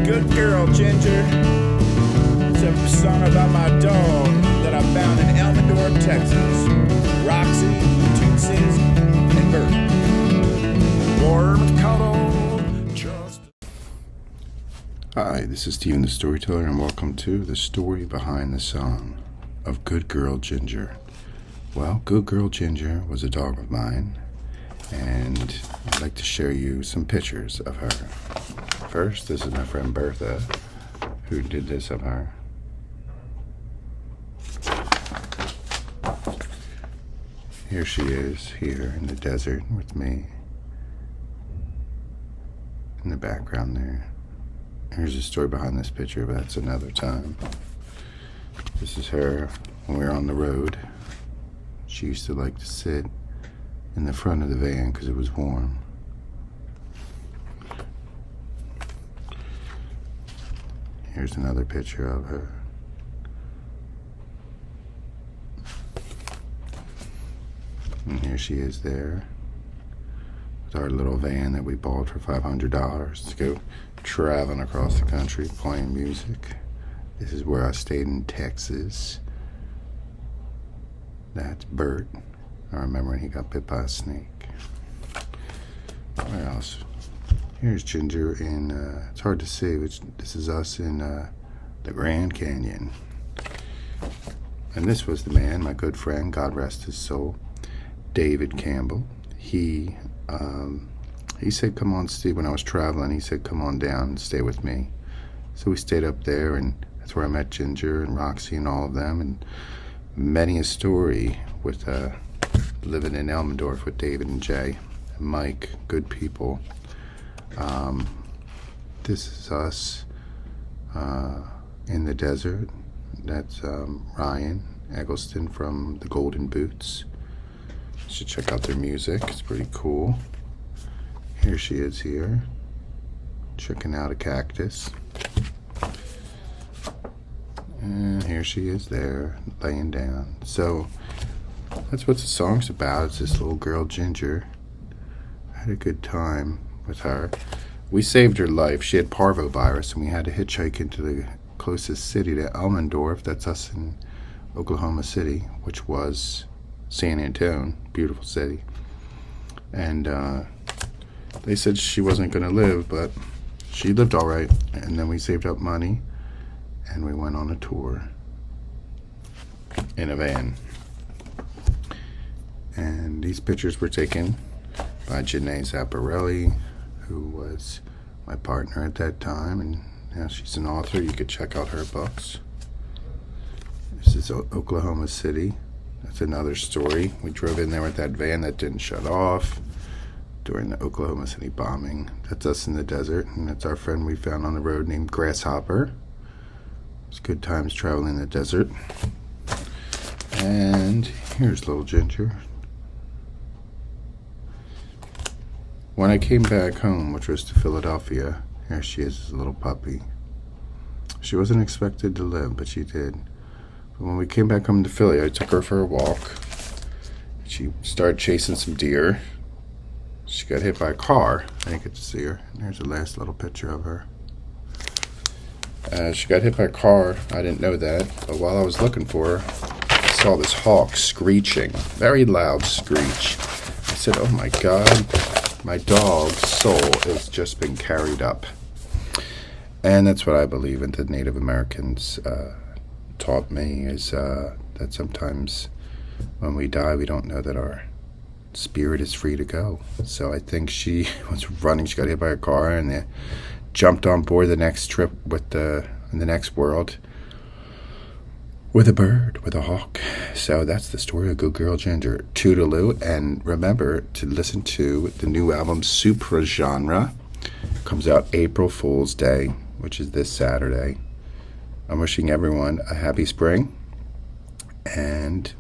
Good girl, Ginger. It's a song about my dog that I found in Elmendorf, Texas. Roxy, Tootses, and Bert. Warm cuddle, just... Hi, this is Steven the Storyteller, and welcome to the story behind the song of Good Girl Ginger. Well, Good Girl Ginger was a dog of mine, and I'd like to show you some pictures of her. First, this is my friend Bertha, who did this of her. Here she is, here in the desert with me. In the background there. Here's the story behind this picture, but that's another time. This is her when we were on the road. She used to like to sit in the front of the van because it was warm. Here's another picture of her. And here she is there with our little van that we bought for $500 to go traveling across the country playing music. This is where I stayed in Texas. That's Bert. I remember when he got bit by a snake. Where else? Here's Ginger in, it's hard to see, which this is us in the Grand Canyon. And this was the man, my good friend, God rest his soul, David Campbell. He said, come on, Steve, when I was traveling, he said, come on down and stay with me. So we stayed up there, and that's where I met Ginger and Roxy and all of them, and many a story with living in Elmendorf with David and Jay and Mike, good people. This is us in the desert. That's Ryan Eggleston from the Golden Boots. You should check out their music, it's pretty cool. Here she is here, checking out a cactus. And here she is there, laying down. So that's what the song's about. It's this little girl, Ginger. I had a good time with her. We saved her life. She had parvovirus, and we had to hitchhike into the closest city to Elmendorf. That's us in Oklahoma City, which was San Antonio, beautiful city. And they said she wasn't going to live, but she lived all right. And then we saved up money, and we went on a tour in a van. And these pictures were taken by Janae Zapparelli, who was my partner at that time, and now she's an author. You could check out her books. This is Oklahoma City. That's another story. We drove in there with that van that didn't shut off during the Oklahoma City bombing. That's us in the desert, and that's our friend we found on the road named Grasshopper. It's good times traveling in the desert. And here's little Ginger. When I came back home, which was to Philadelphia, here she is as a little puppy. She wasn't expected to live, but she did. But when we came back home to Philly, I took her for a walk. She started chasing some deer. She got hit by a car. I didn't get to see her. And there's the last little picture of her. She got hit by a car. I didn't know that. But while I was looking for her, I saw this hawk screeching. Very loud screech. I said, oh my God. My dog's soul has just been carried up. And that's what I believe in the Native Americans taught me, is that sometimes when we die, we don't know that our spirit is free to go. So I think she was running, she got hit by a car, and they jumped on board the next trip with in the next world with a bird, with a hawk. So that's the story of Good Girl Ginger. Toodaloo, and remember to listen to the new album Supra Genre. It comes out April Fool's Day, which is this Saturday. I'm wishing everyone a happy spring, and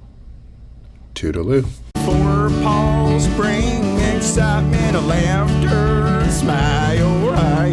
toodaloo. For Paul Spring, excitement, laughter, smile, I